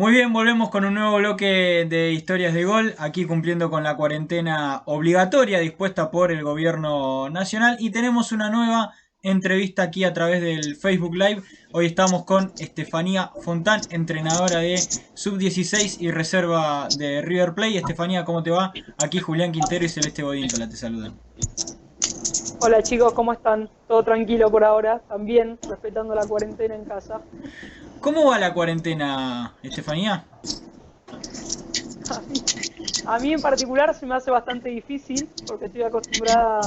Muy bien, volvemos con un nuevo bloque de historias de gol, aquí cumpliendo con la cuarentena obligatoria dispuesta por el gobierno nacional y tenemos una nueva entrevista aquí a través del Facebook Live. Hoy estamos con Estefanía Fontán, entrenadora de Sub-16 y reserva de River Plate. Estefanía, ¿cómo te va? Aquí Julián Quintero y Celeste Bodíntola te saludan. Hola chicos, ¿cómo están? Todo tranquilo por ahora, también respetando la cuarentena en casa. ¿Cómo va la cuarentena, Estefanía? A mí, a mí en particular se me hace bastante difícil porque estoy acostumbrada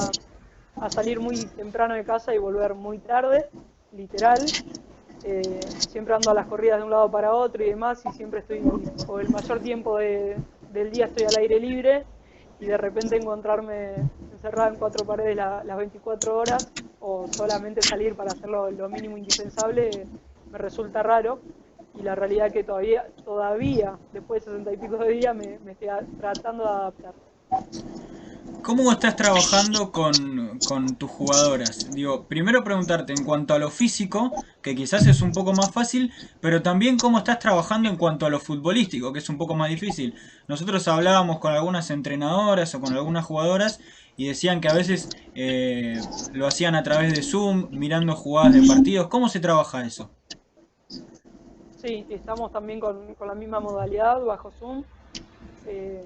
a salir muy temprano de casa y volver muy tarde, literal. Siempre ando a las corridas de un lado para otro y demás y siempre estoy, o el mayor tiempo del día estoy al aire libre y de repente encontrarme encerrada en cuatro paredes las 24 horas o solamente salir para hacer lo mínimo indispensable me resulta raro y la realidad es que todavía después de 60 y pico de días me estoy tratando de adaptar. ¿Cómo estás trabajando con tus jugadoras? Digo, primero preguntarte en cuanto a lo físico, que quizás es un poco más fácil, pero también cómo estás trabajando en cuanto a lo futbolístico, que es un poco más difícil. Nosotros hablábamos con algunas entrenadoras o con algunas jugadoras y decían que a veces lo hacían a través de Zoom, mirando jugadas de partidos. ¿Cómo se trabaja eso? Sí, estamos también con la misma modalidad bajo Zoom. Eh,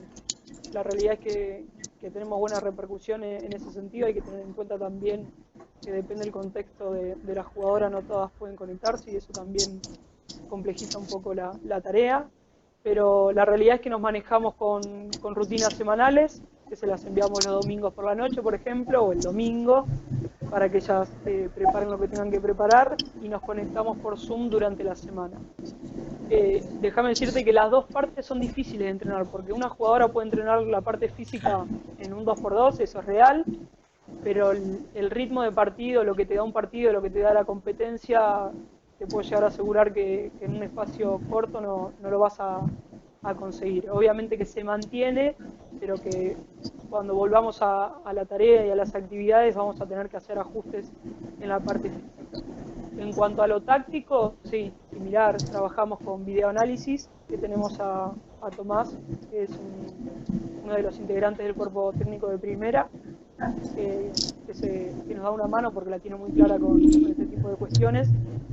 la realidad es que tenemos buenas repercusiones en ese sentido. Hay que tener en cuenta también que depende del contexto de la jugadora, no todas pueden conectarse y eso también complejiza un poco la tarea. Pero la realidad es que nos manejamos con rutinas semanales, que se las enviamos los domingos por la noche, por ejemplo, o el domingo, para que ellas preparen lo que tengan que preparar y nos conectamos por Zoom durante la semana. Déjame decirte que las dos partes son difíciles de entrenar, porque una jugadora puede entrenar la parte física en un 2x2, eso es real, pero el ritmo de partido, lo que te da un partido, lo que te da la competencia, te puedo llegar a asegurar que en un espacio corto no lo vas a conseguir. Obviamente que se mantiene, pero que cuando volvamos a la tarea y a las actividades vamos a tener que hacer ajustes en la parte física. En cuanto a lo táctico, sí, similar. Trabajamos con videoanálisis, que tenemos a Tomás, que es uno de los integrantes del cuerpo técnico de primera, que nos da una mano porque la tiene muy clara con este tipo de cuestiones,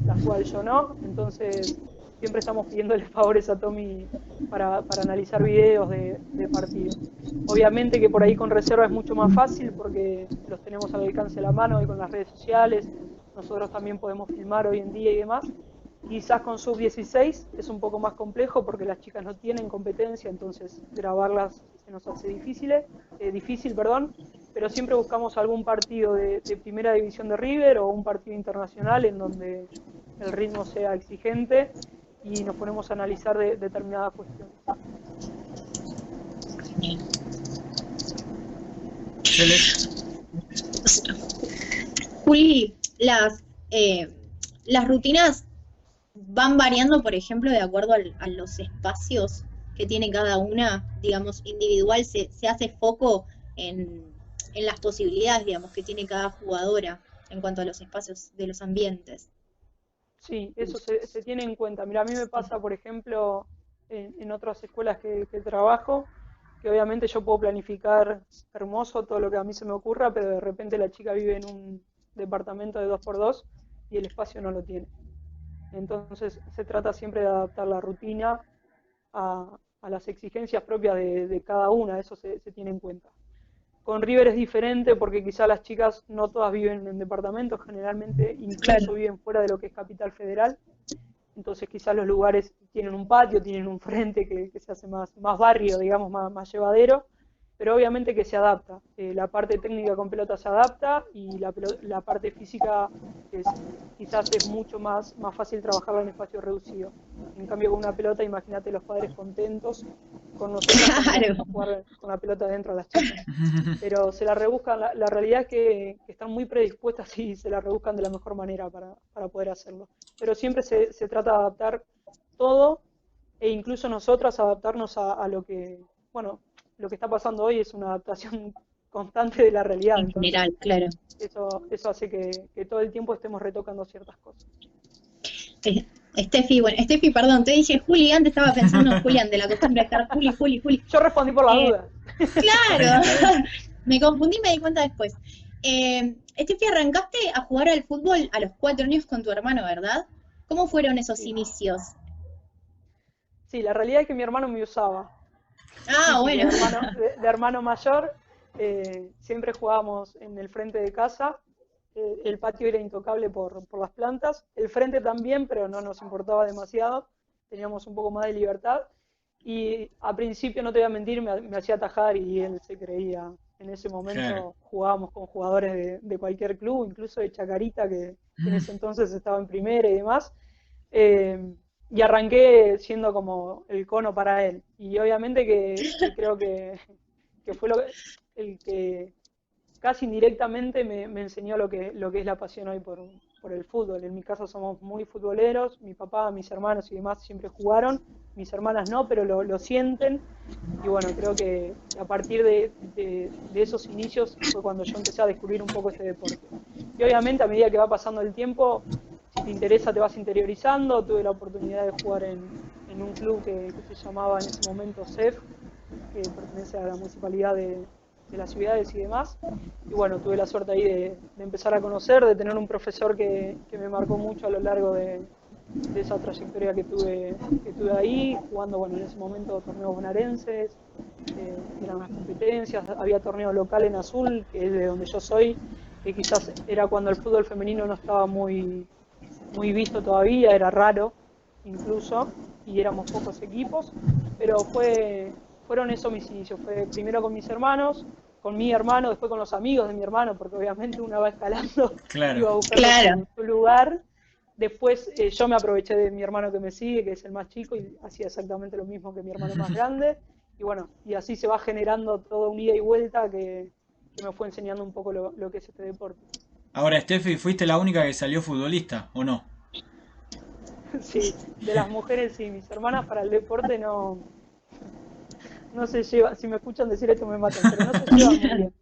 las cuales yo no. Entonces, siempre estamos pidiéndole favores a Tommy para analizar videos de partido. Obviamente que por ahí con reserva es mucho más fácil porque los tenemos al alcance de la mano y con las redes sociales. Nosotros también podemos filmar hoy en día y demás. Quizás con sub-16 es un poco más complejo porque las chicas no tienen competencia, entonces grabarlas se nos hace difícil, perdón, pero siempre buscamos algún partido de primera división de River o un partido internacional en donde el ritmo sea exigente y nos ponemos a analizar determinadas cuestiones. Celeste. Juli, las rutinas van variando, por ejemplo, de acuerdo a los espacios que tiene cada una, digamos, individual, se hace foco en las posibilidades, digamos, que tiene cada jugadora en cuanto a los espacios de los ambientes. Sí, eso se tiene en cuenta. Mira, a mí me pasa, por ejemplo, en otras escuelas que trabajo, que obviamente yo puedo planificar hermoso todo lo que a mí se me ocurra, pero de repente la chica vive en un departamento de 2x2 y el espacio no lo tiene. Entonces se trata siempre de adaptar la rutina a las exigencias propias de cada una, eso se tiene en cuenta. Con River es diferente porque quizá las chicas no todas viven en departamentos, generalmente incluso Claro. viven fuera de lo que es Capital Federal, entonces quizás los lugares tienen un patio, tienen un frente que se hace más barrio, digamos, más llevadero, pero obviamente que se adapta. La parte técnica con pelota se adapta y la parte física es, quizás es mucho más fácil trabajarla en espacio reducido. En cambio con una pelota, imagínate los padres contentos con nosotras cuando vamos Claro. a jugar con la pelota dentro a las chicas. Pero se la rebuscan, la realidad es que están muy predispuestas y se la rebuscan de la mejor manera para poder hacerlo. Pero siempre se trata de adaptar todo e incluso nosotras adaptarnos a lo que, bueno, lo que está pasando hoy es una adaptación constante de la realidad, En entonces general, claro. eso hace que todo el tiempo estemos retocando ciertas cosas. Steffi, bueno, Steffi, perdón, te dije Juli, antes estaba pensando en Julián, de la costumbre de estar Juli. Yo respondí por la Eh, duda. Está bien, claro, está bien. me confundí, me di cuenta después. Steffi, arrancaste a jugar al fútbol a los 4 años con tu hermano, ¿verdad? ¿Cómo fueron esos Sí. inicios? Sí, la realidad es que mi hermano me usaba. Ah, Típico bueno. de hermano mayor. Siempre jugábamos en el frente de casa. El patio era intocable por las plantas. El frente también, pero no nos importaba demasiado. Teníamos un poco más de libertad. Y a principio, no te voy a mentir, me hacía atajar y él se creía. En ese Claro. momento jugábamos con jugadores de cualquier club, incluso de Chacarita, que en ese entonces estaba en primera y demás. Eh, y arranqué siendo como el cono para él. Y obviamente que creo que fue el que casi indirectamente me enseñó lo que es la pasión hoy por el fútbol. En mi casa somos muy futboleros, mi papá, mis hermanos y demás siempre jugaron, mis hermanas no, pero lo sienten. Y bueno, creo que a partir de esos inicios fue cuando yo empecé a descubrir un poco este deporte. Y obviamente a medida que va pasando el tiempo, si te interesa te vas interiorizando. Tuve la oportunidad de jugar en un club que se llamaba en ese momento CEF, que pertenece a la municipalidad de las ciudades y demás. Y bueno, tuve la suerte ahí de empezar a conocer, de tener un profesor que me marcó mucho a lo largo de esa trayectoria que tuve ahí, jugando, bueno, en ese momento torneos bonaerenses, eran las competencias, había torneo local en Azul, que es de donde yo soy, que quizás era cuando el fútbol femenino no estaba muy visto todavía, era raro incluso, y éramos pocos equipos, pero fueron esos mis inicios. Fue primero con mis hermanos, con mi hermano, después con los amigos de mi hermano, porque obviamente uno va escalando y Claro. va buscando Claro. su lugar. Después yo me aproveché de mi hermano que me sigue, que es el más chico, y hacía exactamente lo mismo que mi hermano más grande. Y bueno, y así se va generando todo un ida y vuelta que me fue enseñando un poco lo que es este deporte. Ahora, Steffi, ¿fuiste la única que salió futbolista o no? Sí, de las mujeres sí, mis hermanas para el deporte no se llevan, si me escuchan decir esto me matan, pero no se llevan muy bien.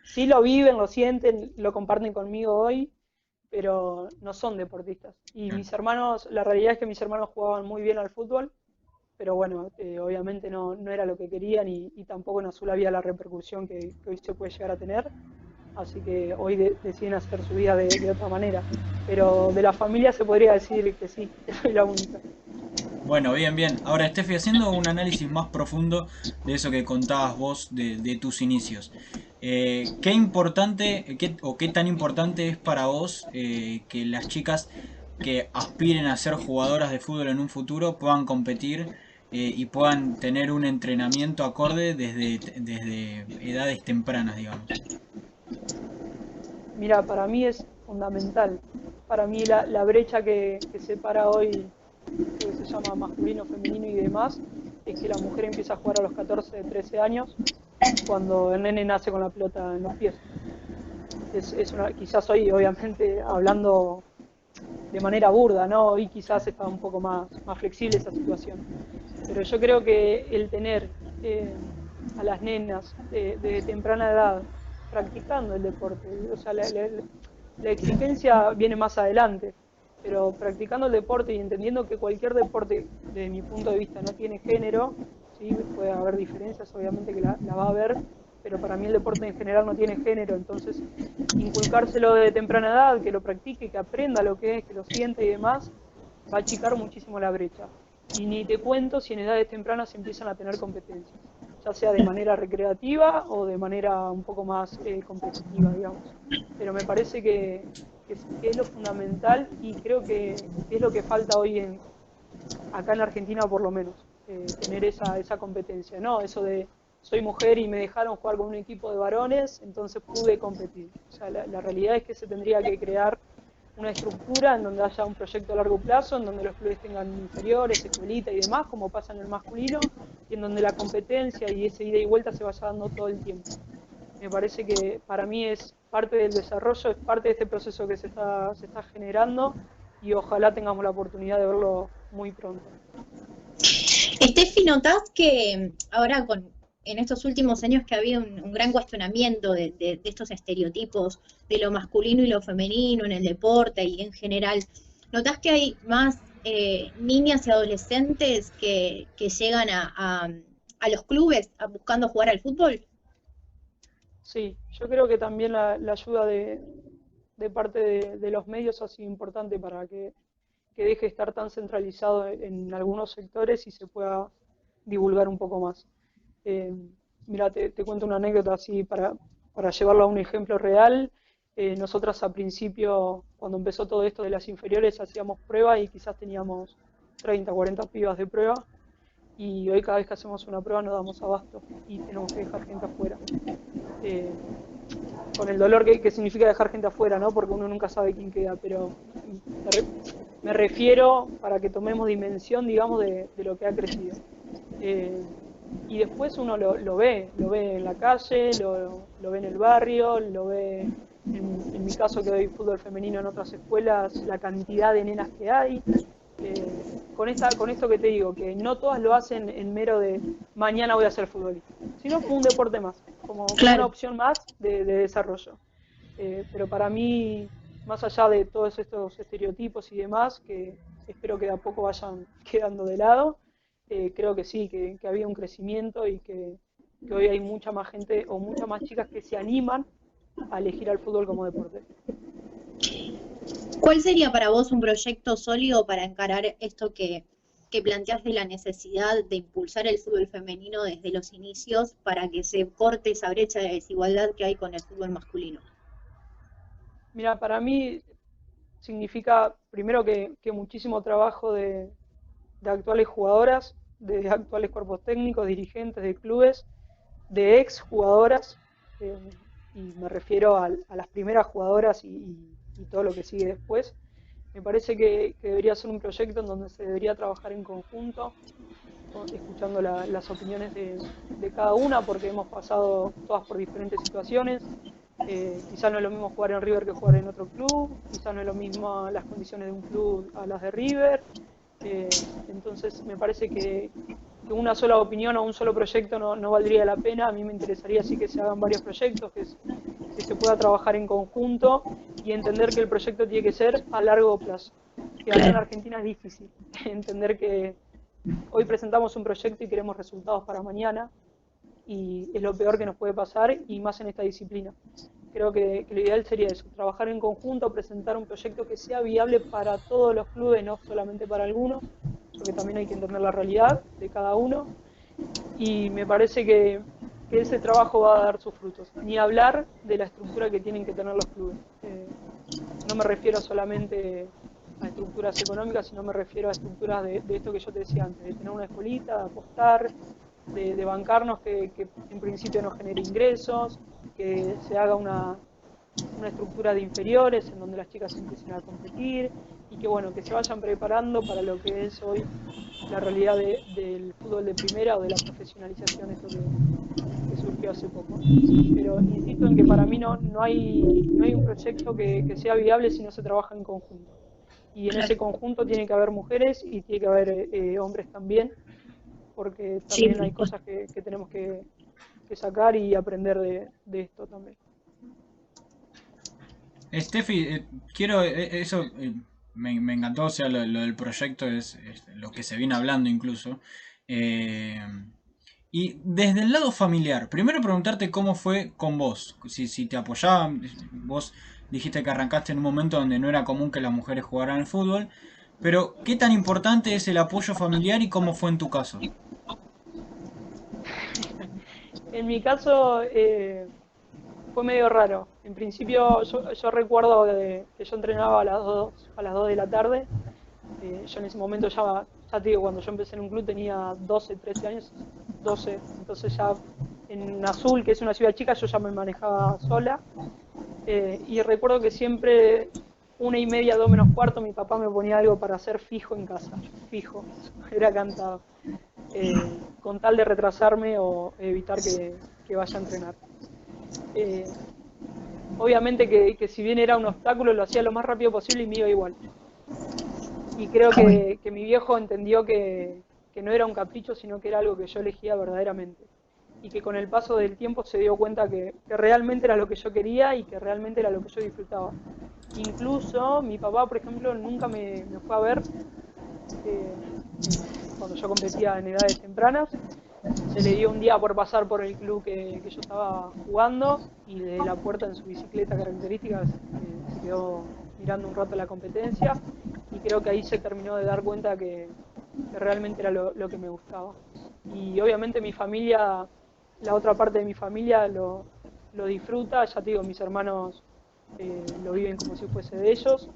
Sí lo viven, lo sienten, lo comparten conmigo hoy, pero no son deportistas. Y mis hermanos, la realidad es que mis hermanos jugaban muy bien al fútbol, pero bueno, obviamente no era lo que querían y tampoco en Azul había la repercusión que hoy se puede llegar a tener. Así que hoy deciden hacer su vida de otra manera. Pero de la familia se podría decir que sí, que soy la única. Bueno, bien, bien. Ahora, Steffi, haciendo un análisis más profundo de eso que contabas vos de tus inicios. ¿Qué importante o qué tan importante es para vos que las chicas que aspiren a ser jugadoras de fútbol en un futuro puedan competir y puedan tener un entrenamiento acorde desde edades tempranas, digamos? Mira, para mí es fundamental. Para mí la brecha que separa hoy lo que se llama masculino, femenino y demás, es que la mujer empieza a jugar a los 14, 13 años, cuando el nene nace con la pelota en los pies. Quizás hoy, obviamente, hablando de manera burda, ¿no? Hoy quizás está un poco más flexible esa situación. Pero yo creo que el tener a las nenas de temprana edad practicando el deporte, o sea, la exigencia viene más adelante, pero practicando el deporte y entendiendo que cualquier deporte, desde mi punto de vista, no tiene género, sí, puede haber diferencias, obviamente que la va a haber, pero para mí el deporte en general no tiene género, entonces inculcárselo de temprana edad, que lo practique, que aprenda lo que es, que lo siente y demás, va a achicar muchísimo la brecha. Y ni te cuento si en edades tempranas se empiezan a tener competencias, ya sea de manera recreativa o de manera un poco más competitiva, digamos. Pero me parece que es lo fundamental y creo que es lo que falta hoy acá en la Argentina por lo menos, tener esa competencia, ¿no? Eso de soy mujer y me dejaron jugar con un equipo de varones, entonces pude competir. O sea, la realidad es que se tendría que crear una estructura en donde haya un proyecto a largo plazo, en donde los clubes tengan inferiores, escuelita y demás, como pasa en el masculino, y en donde la competencia y ese ida y vuelta se vaya dando todo el tiempo. Me parece que para mí es parte del desarrollo, es parte de este proceso que se está generando y ojalá tengamos la oportunidad de verlo muy pronto. Steffi, ¿notás que ahora en estos últimos años que ha habido un gran cuestionamiento de estos estereotipos de lo masculino y lo femenino en el deporte y en general, ¿notás que hay más niñas y adolescentes que llegan a los clubes buscando jugar al fútbol? Sí, yo creo que también la ayuda de parte de los medios ha sido importante para que deje de estar tan centralizado en algunos sectores y se pueda divulgar un poco más. Eh, Mira, te cuento una anécdota así para llevarlo a un ejemplo real. Nosotras a principio, cuando empezó todo esto de las inferiores, hacíamos pruebas y quizás teníamos 30, 40 pibas de prueba. Y hoy cada vez que hacemos una prueba no damos abasto y tenemos que dejar gente afuera. Eh, con el dolor que significa dejar gente afuera, ¿no? Porque uno nunca sabe quién queda, pero me refiero para que tomemos dimensión, digamos, de lo que ha crecido. Eh, y después uno lo ve en la calle, lo ve en el barrio, lo ve en mi caso que doy fútbol femenino en otras escuelas, la cantidad de nenas que hay. Con esto que te digo, que no todas lo hacen en mero de mañana voy a ser futbolista, sino como un deporte más, como una opción más de desarrollo. Pero para mí, más allá de todos estos estereotipos y demás, que espero que de a poco vayan quedando de lado, creo que sí, que había un crecimiento y que hoy hay mucha más gente o muchas más chicas que se animan a elegir al fútbol como deporte. ¿Cuál sería para vos un proyecto sólido para encarar esto que planteás de la necesidad de impulsar el fútbol femenino desde los inicios para que se corte esa brecha de desigualdad que hay con el fútbol masculino? Mira, para mí significa primero que muchísimo trabajo de actuales jugadoras, de actuales cuerpos técnicos, dirigentes de clubes, de ex jugadoras, y me refiero a las primeras jugadoras y todo lo que sigue después. Me parece que debería ser un proyecto en donde se debería trabajar en conjunto, escuchando las opiniones de cada una, porque hemos pasado todas por diferentes situaciones. Quizás no es lo mismo jugar en River que jugar en otro club, quizás no es lo mismo las condiciones de un club a las de River. Entonces me parece que una sola opinión o un solo proyecto no valdría la pena. A mí me interesaría sí que se hagan varios proyectos, que se pueda trabajar en conjunto y entender que el proyecto tiene que ser a largo plazo. Que acá en Argentina es difícil entender que hoy presentamos un proyecto y queremos resultados para mañana, y es lo peor que nos puede pasar, y más en esta disciplina. Creo que lo ideal sería eso, trabajar en conjunto, presentar un proyecto que sea viable para todos los clubes, no solamente para algunos, porque también hay que entender la realidad de cada uno, y me parece que ese trabajo va a dar sus frutos. Ni hablar de la estructura que tienen que tener los clubes. No me refiero solamente a estructuras económicas, sino me refiero a estructuras de esto que yo te decía antes, de tener una escuelita, de apostar, de bancarnos, que en principio nos genere ingresos, que se haga una estructura de inferiores en donde las chicas empiecen a competir y que bueno, que se vayan preparando para lo que es hoy la realidad del fútbol de primera o de la profesionalización, esto que surgió hace poco. Pero insisto en que para mí no hay un proyecto que sea viable si no se trabaja en conjunto. Y en ese conjunto tiene que haber mujeres y tiene que haber hombres también, porque también hay cosas que tenemos que sacar y aprender de esto también. Steffi, quiero, eso me encantó, o sea, lo del proyecto es lo que se viene hablando incluso. Eh, y desde el lado familiar, primero preguntarte cómo fue con vos, si te apoyaban, vos dijiste que arrancaste en un momento donde no era común que las mujeres jugaran al fútbol, pero ¿qué tan importante es el apoyo familiar y cómo fue en tu caso? En mi caso fue medio raro. En principio yo recuerdo que yo entrenaba a las 2 de la tarde. Yo en ese momento ya te digo, cuando yo empecé en un club tenía 12, 13 años, 12, entonces ya en Azul, que es una ciudad chica, yo ya me manejaba sola. Y recuerdo que siempre 1:30, 2 menos cuarto, mi papá me ponía algo para hacer fijo en casa, fijo, era cantado, con tal de retrasarme o evitar que vaya a entrenar. Eh, Obviamente que si bien era un obstáculo, lo hacía lo más rápido posible y me iba igual. Y creo que mi viejo entendió que no era un capricho, sino que era algo que yo elegía verdaderamente. Y que con el paso del tiempo se dio cuenta que realmente era lo que yo quería y que realmente era lo que yo disfrutaba. Incluso mi papá, por ejemplo, nunca me fue a ver eh, cuando yo competía en edades tempranas. Se le dio un día por pasar por el club que yo estaba jugando y de la puerta en su bicicleta característica se quedó mirando un rato la competencia y creo que ahí se terminó de dar cuenta que realmente era lo que me gustaba. Y obviamente mi familia, la otra parte de mi familia lo disfruta, ya te digo, mis hermanos lo viven como si fuese de ellos.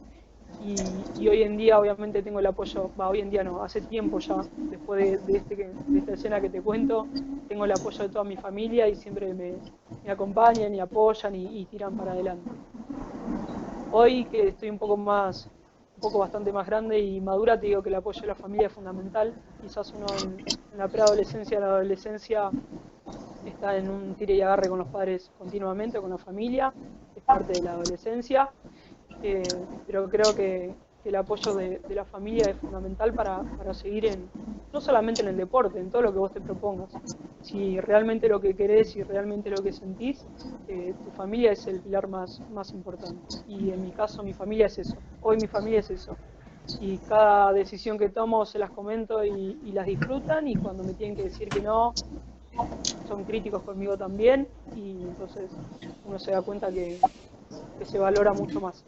Y hoy en día obviamente tengo el apoyo, hoy en día no, hace tiempo ya, después de esta escena que te cuento, tengo el apoyo de toda mi familia y siempre me acompañan y apoyan y tiran para adelante. Hoy que estoy un poco bastante más grande y madura, te digo que el apoyo de la familia es fundamental. Quizás uno en la preadolescencia, la adolescencia, está en un tire y agarre con los padres continuamente, con la familia, es parte de la adolescencia. Pero creo que el apoyo de la familia es fundamental para seguir no solamente en el deporte, en todo lo que vos te propongas. Si realmente lo que querés y realmente lo que sentís, tu familia es el pilar más importante. Y en mi caso, mi familia es eso. Hoy mi familia es eso. Y cada decisión que tomo se las comento y las disfrutan, y cuando me tienen que decir que no, son críticos conmigo también, y entonces uno se da cuenta que se valora mucho más.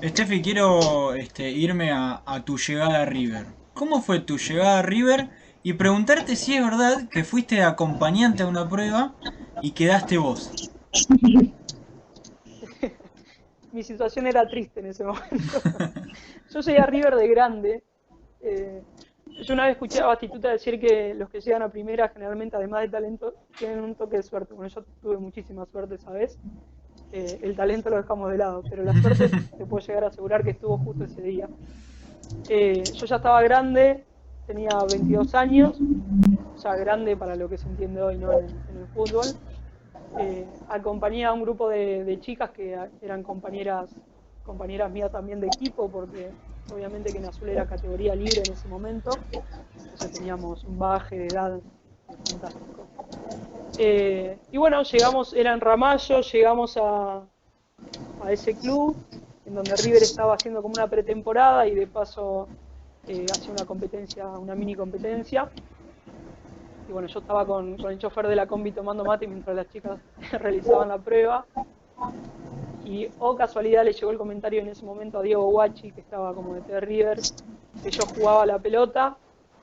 Steffi, quiero irme a tu llegada a River. ¿Cómo fue tu llegada a River? Y preguntarte si es verdad que fuiste acompañante a una prueba y quedaste vos. Mi situación era triste en ese momento. Yo llegué a River de grande. eh, yo una vez escuché a Batistuta decir que los que llegan a primera generalmente, además de talento, tienen un toque de suerte. Bueno, yo tuve muchísima suerte esa vez. El talento lo dejamos de lado, pero la suerte te puedo llegar a asegurar que estuvo justo ese día. Yo ya estaba grande, tenía 22 años, ya grande para lo que se entiende hoy, ¿no? En el fútbol. Acompañé a un grupo de chicas que eran compañeras mías también de equipo, porque obviamente que en Azul era categoría libre en ese momento, entonces teníamos un bagaje de edad fantástico. Y bueno, llegamos, era en Ramallo, llegamos a ese club, en donde River estaba haciendo como una pretemporada y de paso hacía una competencia, una mini competencia. Y bueno, yo estaba con el chofer de la combi tomando mate mientras las chicas realizaban la prueba. Y, oh casualidad, le llegó el comentario en ese momento a Diego Guachi, que estaba como de River, que yo jugaba la pelota.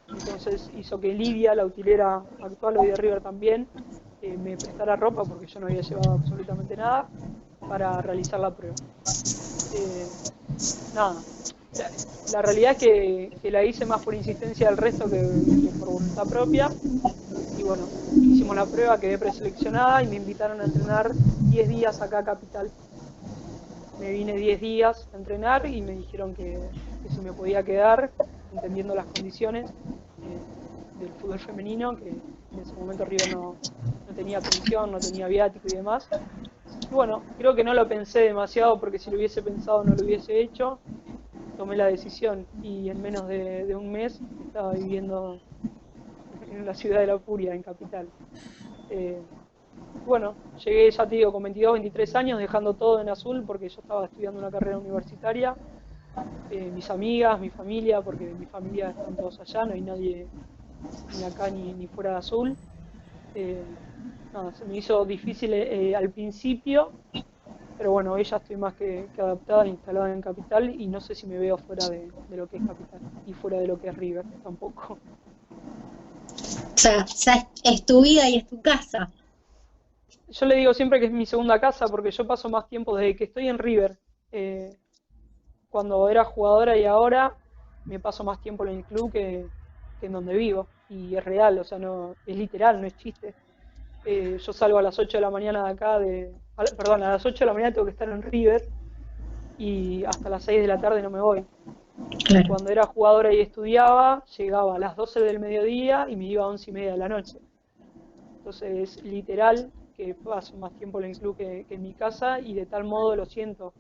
Entonces hizo que Lidia, la utilera actual hoy de River también, me prestara ropa, porque yo no había llevado absolutamente nada, para realizar la prueba. Nada, la realidad es que la hice más por insistencia del resto que por voluntad propia. Y bueno, hicimos la prueba, quedé preseleccionada y me invitaron a entrenar 10 días acá a Capital. Me vine 10 días a entrenar y me dijeron que si me podía quedar, entendiendo las condiciones del fútbol femenino, que en ese momento River no tenía pensión, no tenía viático y demás. Y bueno, creo que no lo pensé demasiado, porque si lo hubiese pensado no lo hubiese hecho. Tomé la decisión y en menos de un mes estaba viviendo en la ciudad de La Furia, en Capital. Eh, bueno, llegué, ya te digo, con 22, 23 años, dejando todo en Azul, porque yo estaba estudiando una carrera universitaria. Mis amigas, mi familia, porque mi familia están todos allá, no hay nadie ni acá ni fuera de Azul. Eh, Nada, se me hizo difícil al principio, pero bueno, hoy ya estoy más que adaptada, instalada en Capital, y no sé si me veo fuera de lo que es Capital y fuera de lo que es River tampoco. O sea, ya es tu vida y es tu casa. Yo le digo siempre que es mi segunda casa, porque yo paso más tiempo desde que estoy en River. eh, Cuando era jugadora y ahora me paso más tiempo en el club que en donde vivo. Y es real, o sea, no, es literal, no es chiste. Yo salgo a las 8 de la mañana de acá, perdón, a las 8 de la mañana tengo que estar en River y hasta las 6 de la tarde no me voy. Y Claro. cuando era jugadora y estudiaba, llegaba a las 12 del mediodía y me iba a 11:30 de la noche. Entonces es literal que paso más tiempo en el club que en mi casa, y de tal modo lo siento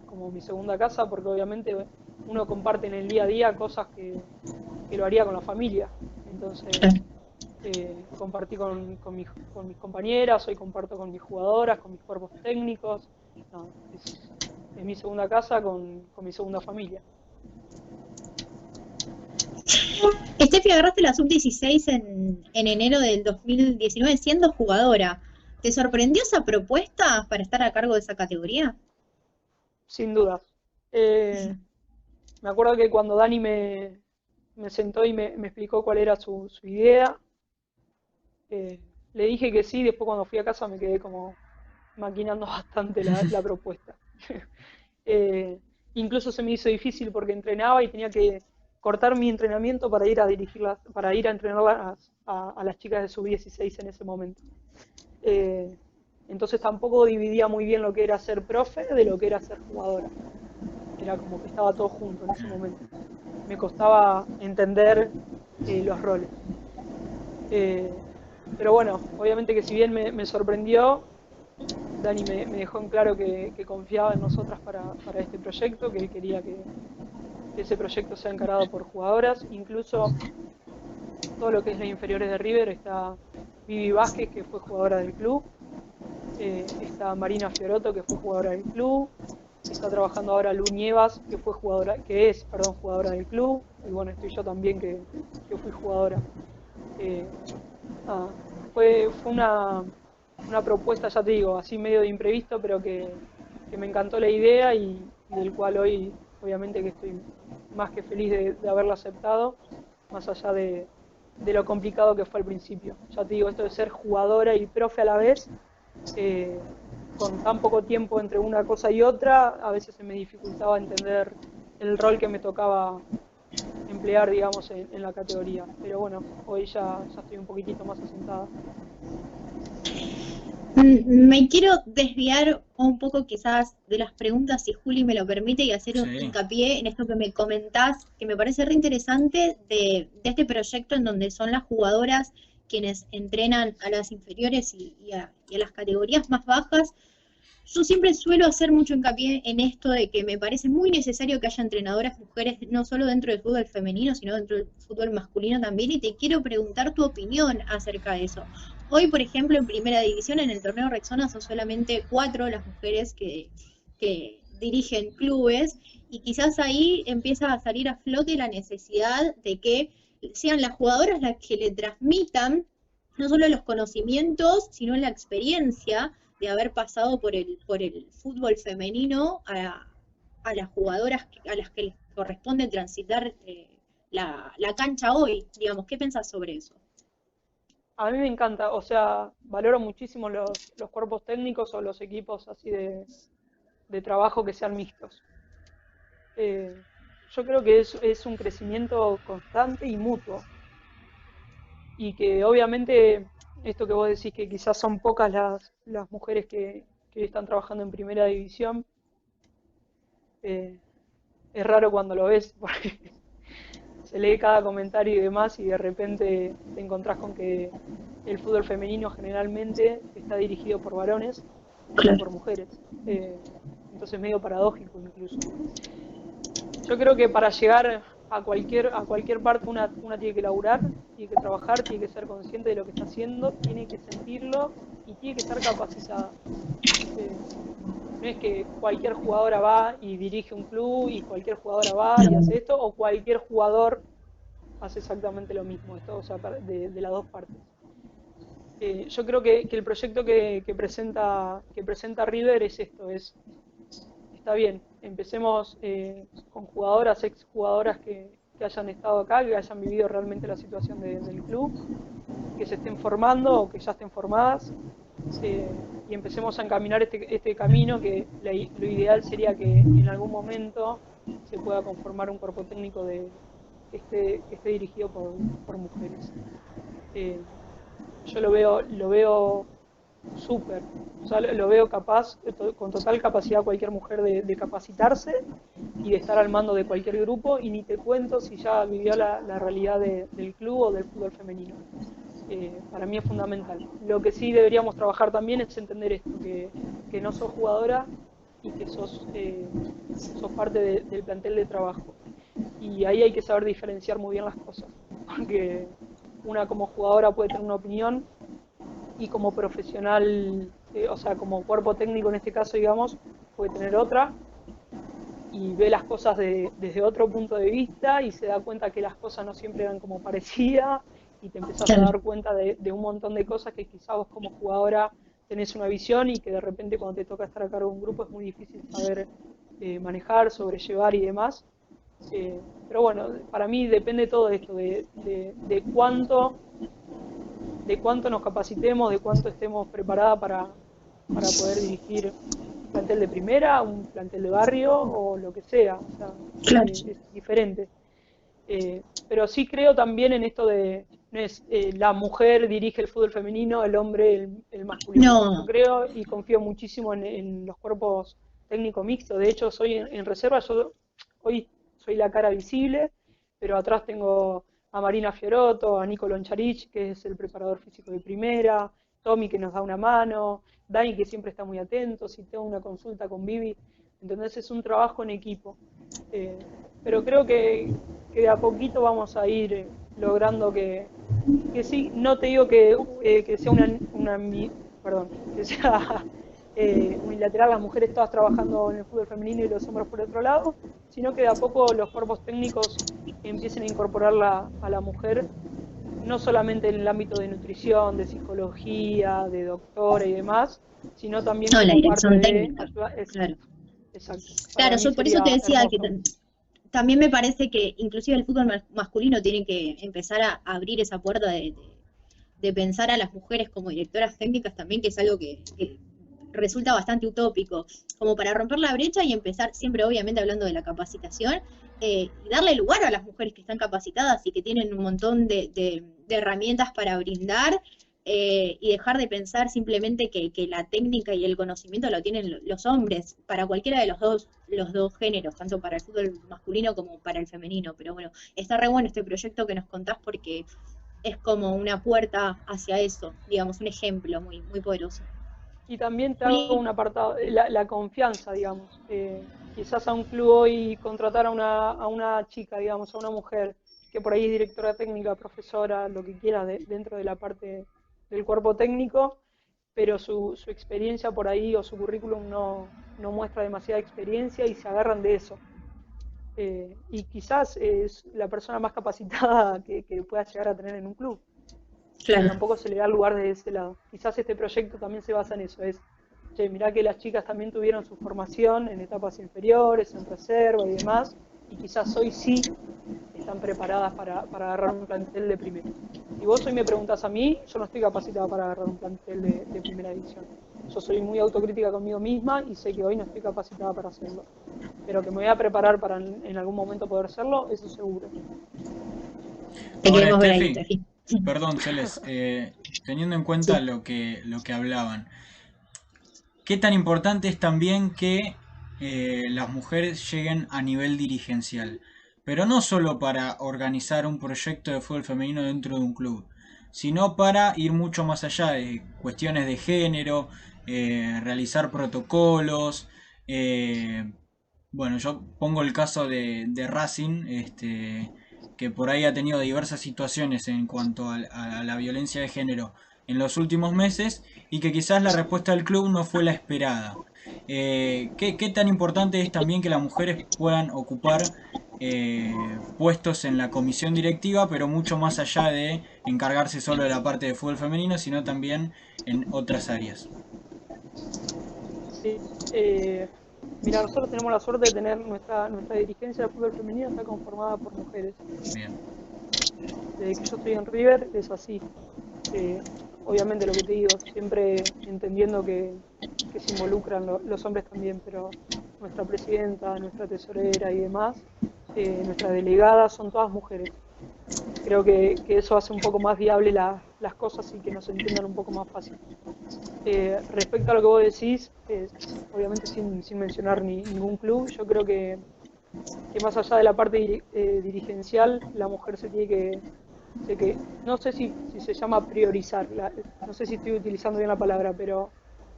como mi segunda casa, porque obviamente uno comparte en el día a día cosas que lo haría con la familia. Entonces, Claro. compartí con mis compañeras, hoy comparto con mis jugadoras, con mis cuerpos técnicos. No, es mi segunda casa con mi segunda familia. Steffi, agarraste la sub-16 en enero del 2019 siendo jugadora. ¿Te sorprendió esa propuesta para estar a cargo de esa categoría? Sin dudas. Me acuerdo que cuando Dani me sentó y me explicó cuál era su idea, le dije que sí, después cuando fui a casa me quedé como maquinando bastante la propuesta. Eh, Incluso se me hizo difícil porque entrenaba y tenía que cortar mi entrenamiento para ir a dirigirlas, para ir a entrenar a las chicas de sub-16 en ese momento. Eh, entonces tampoco dividía muy bien lo que era ser profe de lo que era ser jugadora. Era como que estaba todo junto en ese momento. Me costaba entender los roles. Eh, pero bueno, obviamente que si bien me sorprendió, Dani me dejó en claro que confiaba en nosotras para este proyecto, que él quería que ese proyecto sea encarado por jugadoras. Incluso todo lo que es las inferiores de River está Vivi Vázquez, que fue jugadora del club, está Marina Fiorotto, que fue jugadora del club, está trabajando ahora Lu Nievas, que es jugadora del club, y bueno, estoy yo también que fui jugadora. Eh, ah, fue una propuesta, ya te digo, así medio de imprevisto, pero que me encantó la idea y del cual hoy obviamente que estoy más que feliz de haberla aceptado, más allá de lo complicado que fue al principio. Ya te digo, esto de ser jugadora y profe a la vez, eh, con tan poco tiempo entre una cosa y otra, a veces se me dificultaba entender el rol que me tocaba emplear, digamos, en la categoría. Pero bueno, hoy ya estoy un poquitito más asentada. Me quiero desviar un poco quizás de las preguntas, si Juli me lo permite, y hacer un Sí. hincapié en esto que me comentás, que me parece re interesante de este proyecto en donde son las jugadoras quienes entrenan a las inferiores y a las categorías más bajas. Yo siempre suelo hacer mucho hincapié en esto de que me parece muy necesario que haya entrenadoras mujeres, no solo dentro del fútbol femenino, sino dentro del fútbol masculino también, y te quiero preguntar tu opinión acerca de eso. Hoy, por ejemplo, en Primera División, en el torneo Rexona, son solamente 4 las mujeres que dirigen clubes, y quizás ahí empieza a salir a flote la necesidad de que sean las jugadoras las que le transmitan no solo los conocimientos, sino la experiencia de haber pasado por el fútbol femenino a las jugadoras a las que les corresponde transitar la cancha hoy, digamos. ¿Qué pensás sobre eso? A mí me encanta, o sea, valoro muchísimo los cuerpos técnicos o los equipos así de trabajo que sean mixtos. Eh, yo creo que es un crecimiento constante y mutuo. Y que obviamente esto que vos decís que quizás son pocas las mujeres que están trabajando en primera división, eh, es raro cuando lo ves porque se lee cada comentario y demás y de repente te encontrás con que el fútbol femenino generalmente está dirigido por varones y no Claro. por mujeres. Entonces medio paradójico incluso. Yo creo que para llegar a cualquier parte una tiene que laburar, tiene que trabajar, tiene que ser consciente de lo que está haciendo, tiene que sentirlo y tiene que estar capacitada. Eh, no es que cualquier jugadora va y dirige un club y cualquier jugadora va y hace esto, o cualquier jugador hace exactamente lo mismo, esto, o sea, de las dos partes. Yo creo que el proyecto que presenta River es esto, está bien, empecemos con jugadoras, exjugadoras que hayan estado acá, que hayan vivido realmente la situación del club, que se estén formando o que ya estén formadas, y empecemos a encaminar este camino que lo ideal sería que en algún momento se pueda conformar un cuerpo técnico que esté dirigido por mujeres. Eh, yo lo veo súper, o sea, lo veo capaz, con total capacidad cualquier mujer de capacitarse y de estar al mando de cualquier grupo, y ni te cuento si ya vivió la realidad del club o del fútbol femenino. Para mí es fundamental. Lo que sí deberíamos trabajar también es entender esto, que no sos jugadora y que sos parte del plantel de trabajo. Y ahí hay que saber diferenciar muy bien las cosas, porque una como jugadora puede tener una opinión y como profesional, o sea, como cuerpo técnico en este caso, digamos, puede tener otra. y ve las cosas desde otro punto de vista y se da cuenta que las cosas no siempre eran como parecía y te empezás a Claro. dar cuenta de un montón de cosas que quizás vos como jugadora tenés una visión y que de repente cuando te toca estar a cargo de un grupo es muy difícil saber manejar, sobrellevar y demás. Pero bueno, para mí depende todo de esto, de cuánto nos capacitemos, de cuánto estemos preparadas para poder dirigir un plantel de primera, un plantel de barrio o lo que sea. O sea, Claro. es diferente. Pero sí creo también en esto de, no es la mujer dirige el fútbol femenino, el hombre el masculino. Yo No, creo y confío muchísimo en los cuerpos técnico mixtos. De hecho, soy en reserva, yo hoy soy la cara visible, pero atrás tengo a Marina Fiorotto, a Nico Loncharich, que es el preparador físico de primera, Tommy que nos da una mano, Dani que siempre está muy atento, si tengo una consulta con Vivi, entonces es un trabajo en equipo. Eh, pero creo que de a poquito vamos a ir logrando que sí, no te digo que sea perdón, que sea unilateral, las mujeres todas trabajando en el fútbol femenino y los hombres por otro lado, sino que de a poco los cuerpos técnicos empiecen a incorporar a la mujer, no solamente en el ámbito de nutrición, de psicología, de doctora y demás, sino también no, la como parte dirección de técnica, ayuda. claro. Exacto, exacto. Para Claro, mí yo por eso te sería decía que hermoso. también me parece que inclusive el fútbol masculino tiene que empezar a abrir esa puerta de pensar a las mujeres como directoras técnicas también, que es algo que resulta bastante utópico, como para romper la brecha y empezar, siempre obviamente hablando de la capacitación, y darle lugar a las mujeres que están capacitadas y que tienen un montón de herramientas para brindar, y dejar de pensar simplemente que la técnica y el conocimiento lo tienen los hombres, para cualquiera de los dos géneros, tanto para el fútbol masculino como para el femenino. Pero bueno, está re bueno este proyecto que nos contás porque es como una puerta hacia eso, digamos, un ejemplo muy, muy poderoso. Y también te hago Juli, un apartado, la confianza, digamos. Quizás a un club hoy contratar a una chica, digamos, a una mujer, que por ahí es directora técnica, profesora, lo que quiera, dentro de la parte del cuerpo técnico, pero su experiencia por ahí o su currículum no muestra demasiada experiencia y se agarran de eso. Y quizás es la persona más capacitada que pueda llegar a tener en un club y claro. tampoco se le da lugar de ese lado. Quizás este proyecto también se basa en eso, che, mirá que las chicas también tuvieron su formación en etapas inferiores, en reserva y demás, y quizás hoy sí están preparadas para agarrar un plantel de primera. Si vos hoy me preguntás a mí, yo no estoy capacitada para agarrar un plantel de primera división. Yo soy muy autocrítica conmigo misma y sé que hoy no estoy capacitada para hacerlo. Pero que me voy a preparar para en algún momento poder hacerlo, eso seguro. Te Ahora, queremos ver ahí, Steffi, Steffi. perdón, Celes, teniendo en cuenta Sí. lo que hablaban, ¿qué tan importante es también que las mujeres lleguen a nivel dirigencial? Pero no solo para organizar un proyecto de fútbol femenino dentro de un club, sino para ir mucho más allá de cuestiones de género, realizar protocolos. Bueno, yo pongo el caso de Racing, que por ahí ha tenido diversas situaciones en cuanto a la violencia de género en los últimos meses y que quizás la respuesta del club no fue la esperada. ¿Qué tan importante es también que las mujeres puedan ocupar puestos en la comisión directiva, pero mucho más allá de encargarse solo de la parte de fútbol femenino, sino también en otras áreas? Sí. Mira, nosotros tenemos la suerte de tener nuestra dirigencia de fútbol femenino está conformada por mujeres. Bien, Desde que yo estoy en River es así. Eh, Obviamente lo que te digo, siempre entendiendo que se involucran los hombres también, pero nuestra presidenta, nuestra tesorera y demás, nuestras delegadas son todas mujeres. Creo que eso hace un poco más viable las cosas y que nos entiendan un poco más fácil. Respecto a lo que vos decís, obviamente sin mencionar ningún club, yo creo que más allá de la parte dirigencial, la mujer se tiene no sé si se llama priorizar, no sé si estoy utilizando bien la palabra, pero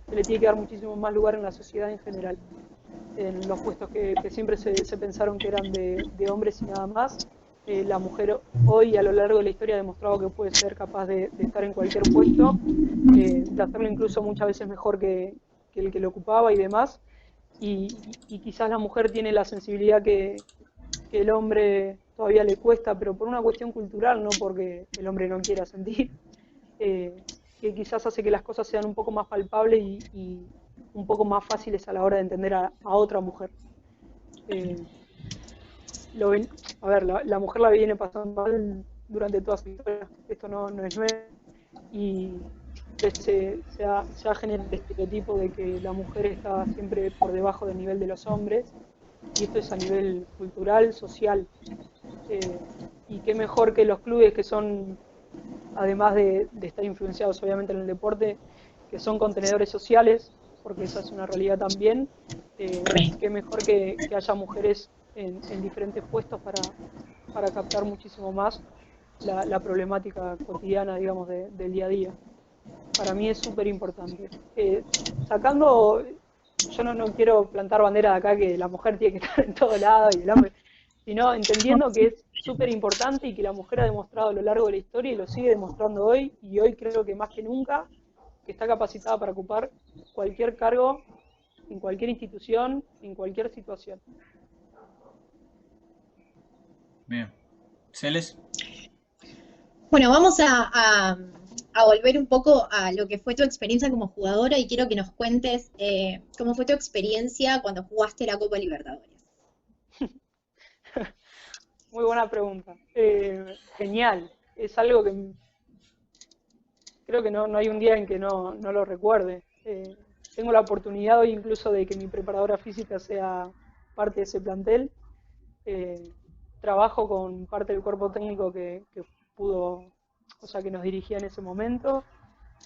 se le tiene que dar muchísimo más lugar en la sociedad en general. En los puestos que siempre se pensaron que eran de hombres y nada más, la mujer hoy a lo largo de la historia ha demostrado que puede ser capaz de estar en cualquier puesto, de hacerlo incluso muchas veces mejor que el que lo ocupaba y demás. y quizás la mujer tiene la sensibilidad que el hombre todavía le cuesta, pero por una cuestión cultural, no porque el hombre no quiera sentir, que quizás hace que las cosas sean un poco más palpables y un poco más fáciles a la hora de entender a otra mujer. Eh, lo ven- a ver, la mujer la viene pasando mal durante toda su historia, esto no es nuevo, y se ha generado el estereotipo de que la mujer está siempre por debajo del nivel de los hombres, y esto es a nivel cultural, social. Eh, y qué mejor que los clubes que son, además de estar influenciados obviamente en el deporte, que son contenedores sociales, porque esa es una realidad también, qué mejor que haya mujeres en diferentes puestos para captar muchísimo más la problemática cotidiana, digamos, del día a día. Para mí es súper importante. Sacando, yo no quiero plantar bandera de acá que la mujer tiene que estar en todo lado y el hombre, sino entendiendo que es súper importante y que la mujer ha demostrado a lo largo de la historia y lo sigue demostrando hoy, y hoy creo que más que nunca, que está capacitada para ocupar cualquier cargo, en cualquier institución, en cualquier situación. Bien. Celes. Bueno, vamos a volver un poco a lo que fue tu experiencia como jugadora y quiero que nos cuentes cómo fue tu experiencia cuando jugaste la Copa Libertadores. Muy buena pregunta. Genial. Es algo que creo que no hay un día en que no lo recuerde. Tengo la oportunidad hoy incluso de que mi preparadora física sea parte de ese plantel. Eh, Trabajo con parte del cuerpo técnico que pudo, o sea, que nos dirigía en ese momento.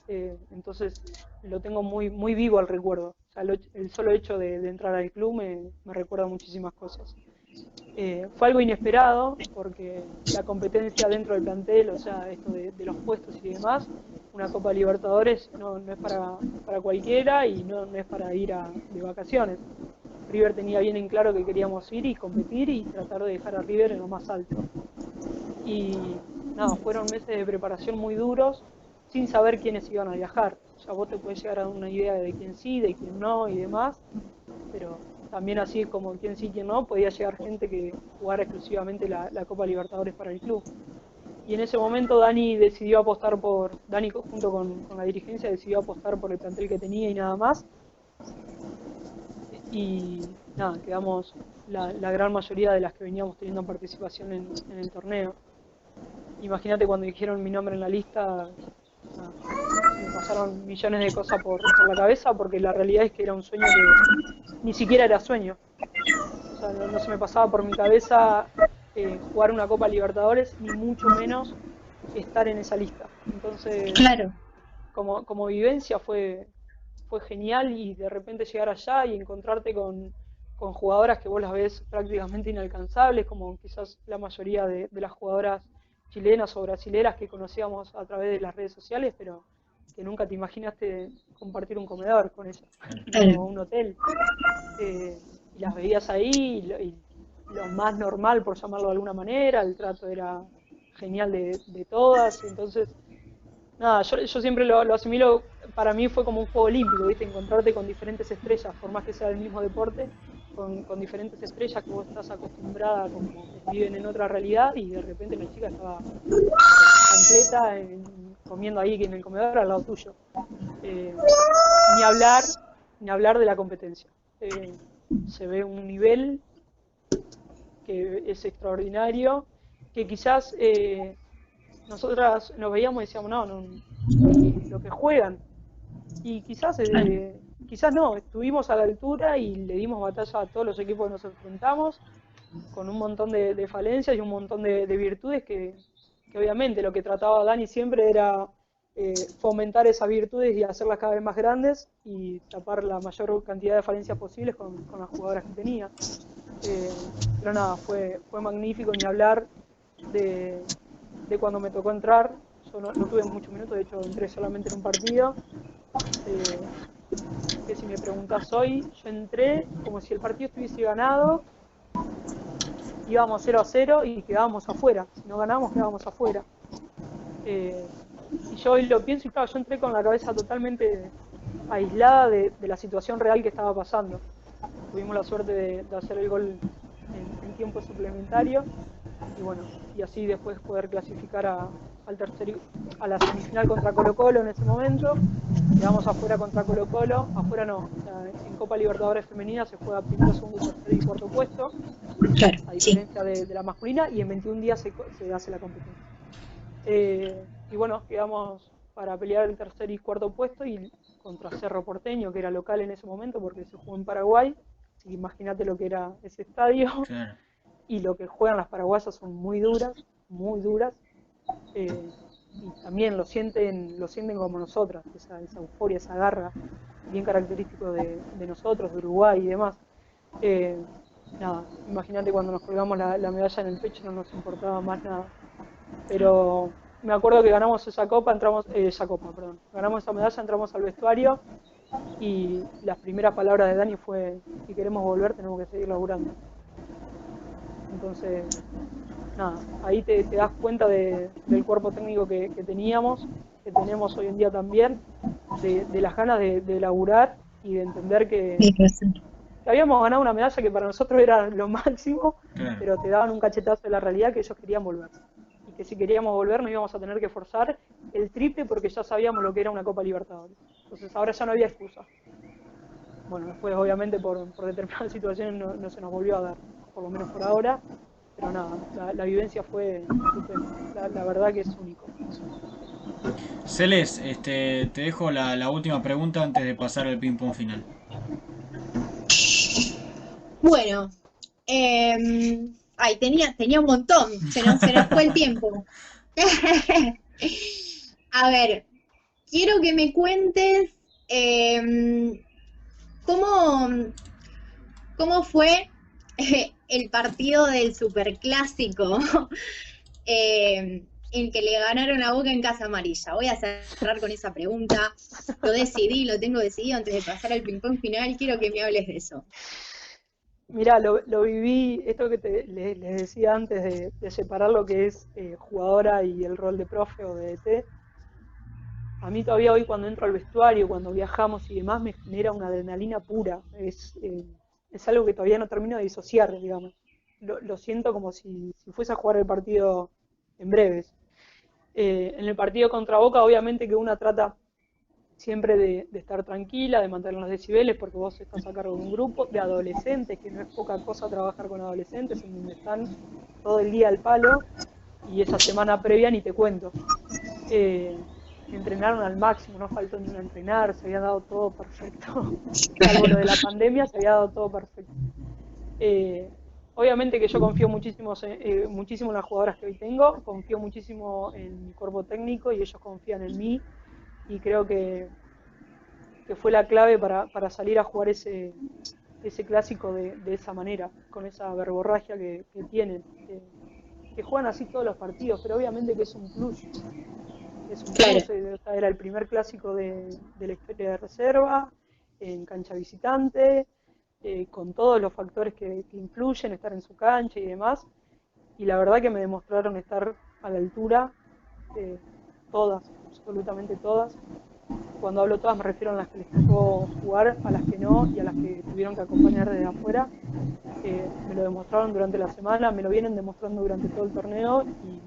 Entonces lo tengo muy vivo al recuerdo. O sea, el solo hecho de entrar al club me recuerda muchísimas cosas. Fue algo inesperado porque la competencia dentro del plantel, o sea, esto de los puestos y demás, una Copa Libertadores no es para cualquiera y no es para ir de vacaciones. River tenía bien en claro que queríamos ir y competir y tratar de dejar a River en lo más alto. Y nada, fueron meses de preparación muy duros sin saber quiénes iban a viajar. O sea, vos te puedes llegar a dar una idea de quién sí, de quién no y demás, pero también así como quién sí, quién no, podía llegar gente que jugara exclusivamente la Copa Libertadores para el club. Y en ese momento Dani junto con la dirigencia decidió apostar por el plantel que tenía y nada más. Y nada, quedamos la gran mayoría de las que veníamos teniendo participación en el torneo. Imagínate cuando dijeron mi nombre en la lista, nada, se me pasaron millones de cosas por la cabeza porque la realidad es que era un sueño que ni siquiera era sueño. O sea, no se me pasaba por mi cabeza jugar una Copa Libertadores, ni mucho menos estar en esa lista. Entonces, Claro. como vivencia fue genial y de repente llegar allá y encontrarte con jugadoras que vos las ves prácticamente inalcanzables, como quizás la mayoría de las jugadoras chilenas o brasileras que conocíamos a través de las redes sociales, pero que nunca te imaginaste compartir un comedor con ellas, o un hotel. Y las veías ahí y lo más normal, por llamarlo de alguna manera, el trato era genial de todas, entonces nada, yo siempre lo asimilo, para mí fue como un juego olímpico, ¿viste? Encontrarte con diferentes estrellas, por más que sea el mismo deporte, con diferentes estrellas que vos estás acostumbrada como que viven en otra realidad y de repente la chica estaba completa comiendo ahí en el comedor al lado tuyo. Eh, ni hablar, ni hablar de la competencia. Se ve un nivel que es extraordinario, que quizás nosotras nos veíamos y decíamos, lo que juegan. Y quizás no, estuvimos a la altura y le dimos batalla a todos los equipos que nos enfrentamos, con un montón de falencias y un montón de virtudes que obviamente lo que trataba Dani siempre era fomentar esas virtudes y hacerlas cada vez más grandes y tapar la mayor cantidad de falencias posibles con las jugadoras que tenía. Pero nada, fue magnífico, ni hablar de cuando me tocó entrar. Yo no tuve muchos minutos, de hecho entré solamente en un partido. Que si me preguntás hoy, yo entré como si el partido estuviese ganado, íbamos 0-0 y quedábamos afuera. Si no ganábamos, quedábamos afuera. Y yo hoy lo pienso y claro, yo entré con la cabeza totalmente aislada de la situación real que estaba pasando. tuvimos la suerte de hacer el gol en tiempo suplementario y bueno, y así después poder clasificar a la semifinal contra Colo Colo en ese momento. Quedamos afuera contra Colo Colo, afuera no, o sea, en Copa Libertadores Femenina se juega primero, segundo, tercer y cuarto puesto, Claro, a sí. diferencia de la masculina, y en 21 días se hace la competencia. Y bueno, quedamos para pelear el tercer y cuarto puesto y contra Cerro Porteño, que era local en ese momento porque se jugó en Paraguay, así que imagínate lo que era ese estadio. Claro. Y lo que juegan las paraguayas son muy duras, muy duras. Y también lo sienten como nosotras, esa euforia, esa garra, bien característico de nosotros, de Uruguay y demás. Eh, Nada, imagínate cuando nos colgamos la medalla en el pecho no nos importaba más nada. Claro. Pero me acuerdo que ganamos esa copa, perdón. Ganamos esa medalla, entramos al vestuario y las primeras palabras de Dani fue, si queremos volver tenemos que seguir laburando. Entonces, nada, ahí te das cuenta del cuerpo técnico que teníamos, que tenemos hoy en día también, de las ganas de laburar y de entender Sí, razón. que habíamos ganado una medalla que para nosotros era lo máximo, Claro. pero te daban un cachetazo de la realidad que ellos querían volver. Y que si queríamos volver nos íbamos a tener que forzar el triple porque ya sabíamos lo que era una Copa Libertadores. Entonces ahora ya no había excusa. Bueno, después obviamente por determinadas situaciones no se nos volvió a dar, por lo menos por ahora, pero nada, la vivencia fue estupenda, la verdad que es único. Celes, te dejo la última pregunta antes de pasar al ping-pong final. Bueno, ay, tenía un montón, se nos fue el tiempo. A ver, quiero que me cuentes cómo, cómo fue el partido del Superclásico en que le ganaron a Boca en Casa Amarilla. Voy a cerrar con esa pregunta. Lo tengo decidido antes de pasar al ping-pong final. Quiero que me hables de eso. Mirá, lo viví, esto que les decía antes de separar lo que es jugadora y el rol de profe o de DT. A mí todavía hoy cuando entro al vestuario, cuando viajamos y demás, me genera una adrenalina pura. Es algo que todavía no termino de disociar, digamos. Lo siento como si fuese a jugar el partido en breves. En el partido contra Boca, obviamente que uno trata siempre de estar tranquila, de mantener los decibeles, porque vos estás a cargo de un grupo de adolescentes, que no es poca cosa trabajar con adolescentes, en donde están todo el día al palo, y esa semana previa ni te cuento. Entrenaron al máximo, no faltó ni una entrenar, se había dado todo perfecto. Salvo lo de la pandemia, se había dado todo perfecto. Obviamente que yo confío muchísimo en las jugadoras que hoy tengo, confío muchísimo en mi cuerpo técnico y ellos confían en mí y creo que fue la clave para salir a jugar ese clásico de esa manera, con esa verborragia que tienen. Que juegan así todos los partidos, pero obviamente que es un plus. Es un Claro. plus, era el primer clásico de la historia de reserva, en cancha visitante, con todos los factores que influyen, estar en su cancha y demás. Y la verdad que me demostraron estar a la altura, todas, absolutamente todas. Cuando hablo todas me refiero a las que les tocó jugar, a las que no y a las que tuvieron que acompañar desde afuera. Me lo demostraron durante la semana, me lo vienen demostrando durante todo el torneo y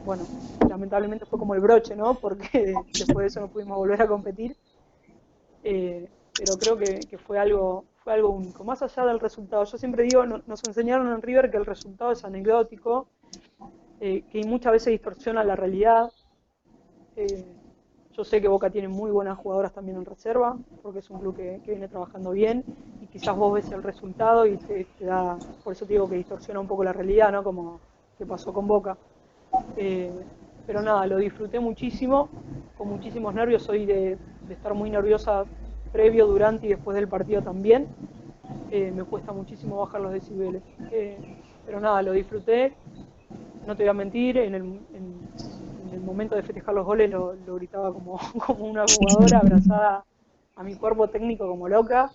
bueno, lamentablemente fue como el broche, ¿no? Porque después de eso no pudimos volver a competir. Pero creo que fue algo único. Más allá del resultado, yo siempre digo, nos enseñaron en River que el resultado es anecdótico, que muchas veces distorsiona la realidad. Yo sé que Boca tiene muy buenas jugadoras también en reserva, porque es un club que viene trabajando bien, y quizás vos ves el resultado y te da, por eso te digo que distorsiona un poco la realidad, ¿no? Como que pasó con Boca. Pero nada, lo disfruté muchísimo, con muchísimos nervios, soy de estar muy nerviosa previo, durante y después del partido también. Me cuesta muchísimo bajar los decibeles. Pero nada, lo disfruté, no te voy a mentir, en el momento de festejar los goles lo gritaba como una jugadora abrazada a mi cuerpo técnico como loca.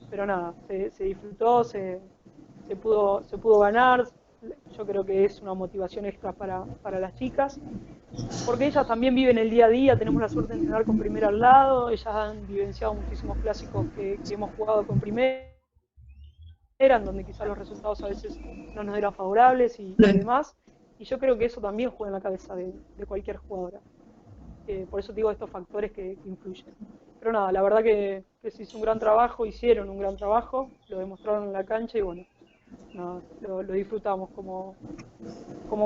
Pero nada, se disfrutó, se pudo ganar, yo creo que es una motivación extra para las chicas, porque ellas también viven el día a día, tenemos la suerte de entrenar con Primera al lado, ellas han vivenciado muchísimos clásicos que hemos jugado con Primera, en donde quizás los resultados a veces no nos eran favorables y demás, y yo creo que eso también juega en la cabeza de cualquier jugadora. Por eso digo estos factores que influyen. Pero nada, la verdad que se hizo un gran trabajo, hicieron un gran trabajo, lo demostraron en la cancha y bueno, nada, lo disfrutamos como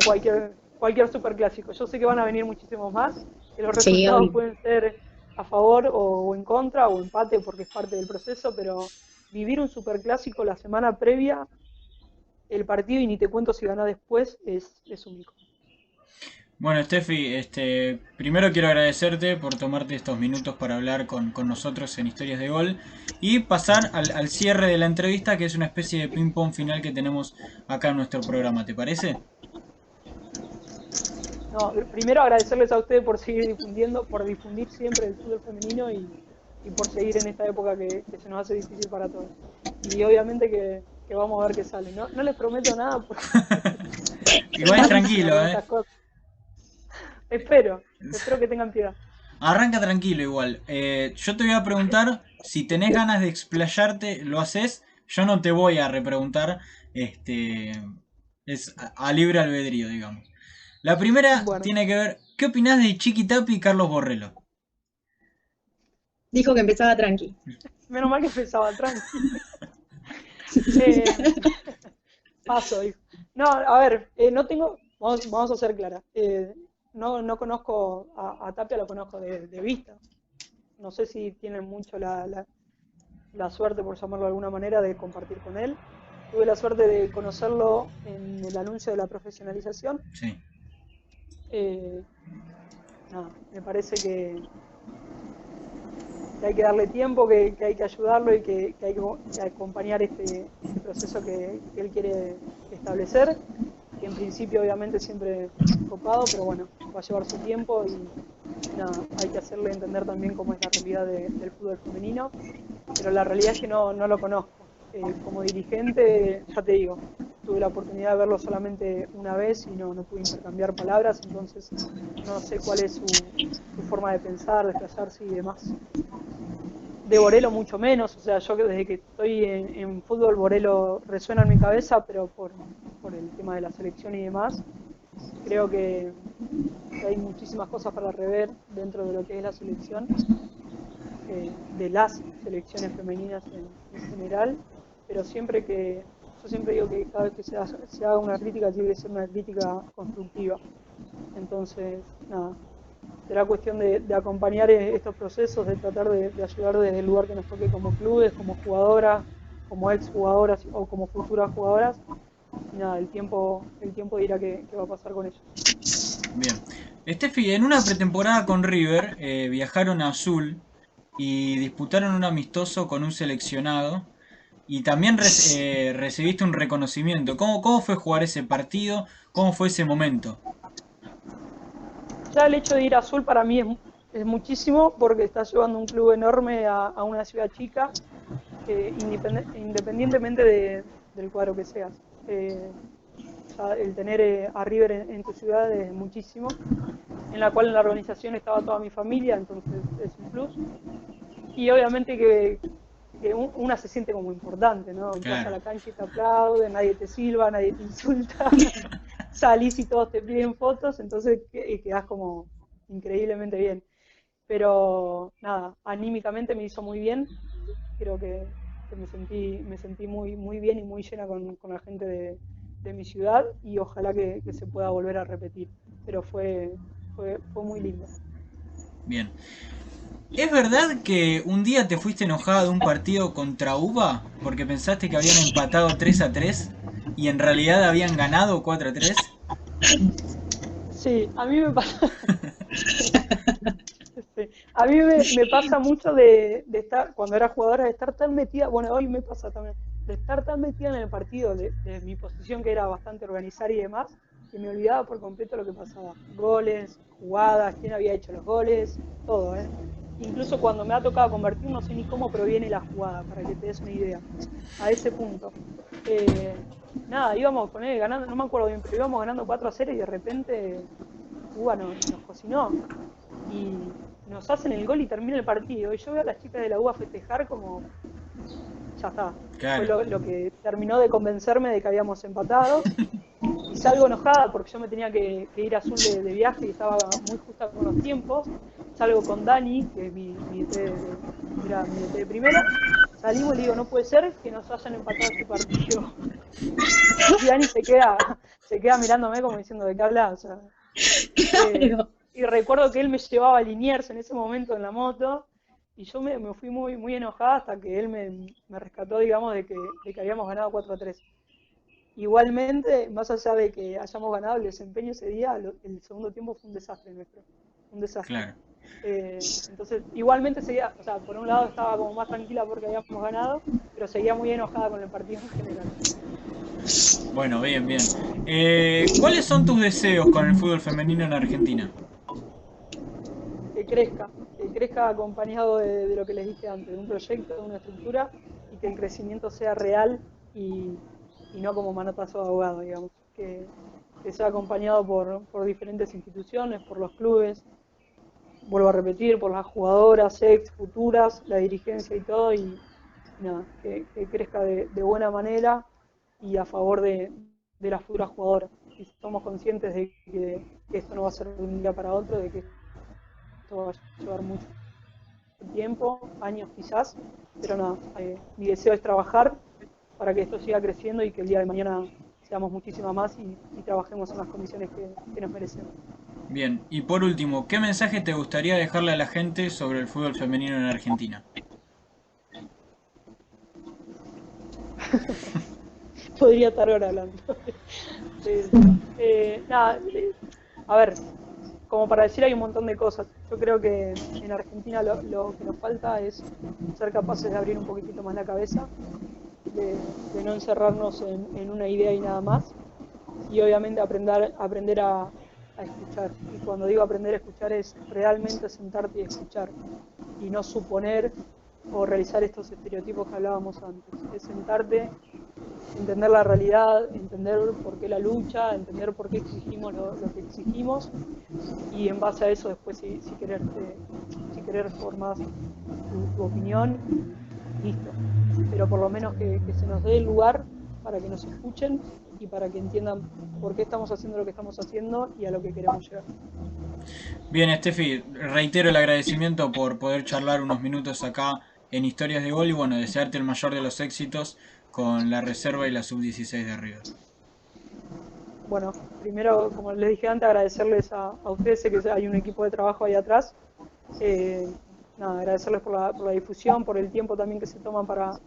cualquier superclásico. Yo sé que van a venir muchísimos más, que los Sí, resultados obvio. pueden ser a favor o en contra o empate porque es parte del proceso, pero vivir un superclásico la semana previa, el partido y ni te cuento si gana después, es único. Bueno, Steffi, primero quiero agradecerte por tomarte estos minutos para hablar con nosotros en Historias de Gol y pasar al cierre de la entrevista, que es una especie de ping-pong final que tenemos acá en nuestro programa. ¿Te parece? No, primero agradecerles a ustedes por seguir difundiendo, por difundir siempre el fútbol femenino y por seguir en esta época que se nos hace difícil para todos. Y obviamente que vamos a ver qué sale. No les prometo nada porque soy Igual malísima tranquilo, con estas cosas. Espero que tengan piedad. Arranca tranquilo igual. Yo te voy a preguntar, si tenés ganas de explayarte, lo haces. Yo no te voy a repreguntar. Es a libre albedrío, digamos. La primera Bueno, tiene que ver, ¿qué opinás de Chiquitapi y Carlos Borrello? Dijo que empezaba tranqui. menos mal que empezaba tranqui. Eh, paso, hijo. No, a ver, no tengo, vamos a ser claras. No conozco a Tapia, lo conozco de vista. No sé si tienen mucho la suerte, por llamarlo de alguna manera, de compartir con él. Tuve la suerte de conocerlo en el anuncio de la profesionalización. Sí. Nada, me parece que hay que darle tiempo, que hay que ayudarlo y que hay que acompañar este proceso que él quiere establecer, que en principio obviamente siempre copado, pero bueno, va a llevar su tiempo y nada, hay que hacerle entender también cómo es la realidad del fútbol femenino, pero la realidad es que no lo conozco. Como dirigente, ya te digo, tuve la oportunidad de verlo solamente una vez y no pude intercambiar palabras, entonces no sé cuál es su forma de pensar, de expresarse y demás. De Borelo mucho menos, o sea, yo desde que estoy en fútbol Borelo resuena en mi cabeza, pero por el tema de la selección y demás, creo que hay muchísimas cosas para rever dentro de lo que es la selección, de las selecciones femeninas en general, pero yo siempre digo que cada vez que se haga una crítica tiene que ser una crítica constructiva. Entonces, nada, será cuestión de acompañar estos procesos, de tratar de ayudar desde el lugar que nos toque como clubes, como jugadoras, como exjugadoras o como futuras jugadoras. Y nada, el tiempo dirá qué va a pasar con ellos. Bien. Steffi, en una pretemporada con River, viajaron a Azul y disputaron un amistoso con un seleccionado. Y también recibiste un reconocimiento. ¿Cómo fue jugar ese partido? ¿Cómo fue ese momento? Ya el hecho de ir a Azul para mí es muchísimo porque estás llevando un club enorme a una ciudad chica, independientemente del cuadro que seas. Ya el tener a River en tu ciudad es muchísimo, en la cual en la organización estaba toda mi familia, entonces es un plus. Y obviamente que una se siente como importante, ¿no? Entras a Claro. la cancha y te aplauden, nadie te silba, nadie te insulta, salís y todos te piden fotos, entonces quedás como increíblemente bien. Pero nada, anímicamente me hizo muy bien, creo que me sentí muy bien y muy llena con la gente de mi ciudad y ojalá que se pueda volver a repetir. Pero fue muy lindo. Bien. ¿Es verdad que un día te fuiste enojada de un partido contra UBA porque pensaste que habían empatado 3-3 y en realidad habían ganado 4-3? Sí, a mí me pasa, sí, a mí me pasa mucho de estar, cuando era jugadora, de estar tan metida, bueno, hoy me pasa también, de estar tan metida en el partido, de mi posición que era bastante organizar y demás, que me olvidaba por completo lo que pasaba. Goles, jugadas, quién había hecho los goles, todo, ¿eh? incluso cuando me ha tocado convertir, no sé ni cómo proviene la jugada, para que te des una idea, a ese punto. Nada, íbamos con él ganando, no me acuerdo bien, pero íbamos ganando 4-0 y de repente Cuba nos cocinó y nos hacen el gol y termina el partido. Y yo veo a las chicas de la UBA festejar como, ya está. Fue Claro. lo que terminó de convencerme de que habíamos empatado. Y salgo enojada porque yo me tenía que ir a Azul de viaje y estaba muy justa con los tiempos. Salgo con Dani, que es mi DT de primera. Salimos y le digo, no puede ser que nos hayan empatado este partido. Y Dani se queda mirándome como diciendo, ¿de qué hablas? O sea, Claro. y recuerdo que él me llevaba a Liniers en ese momento en la moto. Y yo me fui muy enojada hasta que él me rescató, digamos, de que habíamos ganado 4-3. Igualmente, más allá de que hayamos ganado, el desempeño ese día, el segundo tiempo fue un desastre nuestro. Un desastre. Claro. Entonces, igualmente seguía, o sea, por un lado estaba como más tranquila porque habíamos ganado, pero seguía muy enojada con el partido en general. Bueno, bien, bien. ¿Cuáles son tus deseos con el fútbol femenino en Argentina? Que crezca acompañado de lo que les dije antes, de un proyecto, de una estructura, y que el crecimiento sea real y no como manotazo de ahogado, digamos. Que sea acompañado por diferentes instituciones, por los clubes, vuelvo a repetir, por las jugadoras, ex, futuras, la dirigencia y todo, y nada, que crezca de buena manera y a favor de las futuras jugadoras. Y somos conscientes de que esto no va a ser de un día para otro, de que esto va a llevar mucho tiempo, años quizás, pero nada, mi deseo es trabajar para que esto siga creciendo y que el día de mañana seamos muchísimas más y trabajemos en las condiciones que nos merecemos. Bien, y por último, ¿qué mensaje te gustaría dejarle a la gente sobre el fútbol femenino en Argentina? Podría estar ahora hablando. Nada, a ver, como para decir hay un montón de cosas. Yo creo que en Argentina lo que nos falta es ser capaces de abrir un poquitito más la cabeza, de no encerrarnos en una idea y nada más, y obviamente aprender a escuchar. Y cuando digo aprender a escuchar es realmente sentarte y escuchar, y no suponer o realizar estos estereotipos que hablábamos antes. Es sentarte, entender la realidad, entender por qué la lucha, entender por qué exigimos lo que exigimos, y en base a eso después si querer formar tu opinión, listo. Pero por lo menos que se nos dé el lugar para que nos escuchen y para que entiendan por qué estamos haciendo lo que estamos haciendo y a lo que queremos llegar. Bien, Estefi, reitero el agradecimiento por poder charlar unos minutos acá en Historias de Gol y bueno, desearte el mayor de los éxitos con la reserva y la sub-16 de River. Bueno, primero, como les dije antes, agradecerles a ustedes, sé que hay un equipo de trabajo ahí atrás. Nada, agradecerles por la difusión, por el tiempo también que se toman para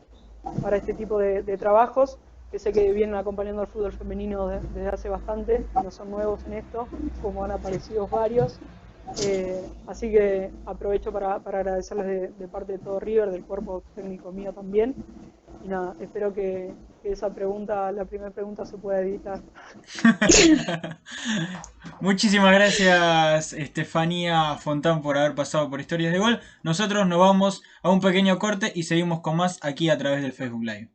este tipo de trabajos, que sé que vienen acompañando al fútbol femenino desde hace bastante, no son nuevos en esto, como han aparecido varios. Así que aprovecho para agradecerles de parte de todo River, del cuerpo técnico mío también. Y nada, espero que esa pregunta, la primera pregunta, se pueda evitar. Muchísimas gracias, Estefanía Fontán, por haber pasado por Historias de Gol. Nosotros nos vamos a un pequeño corte y seguimos con más aquí a través del Facebook Live.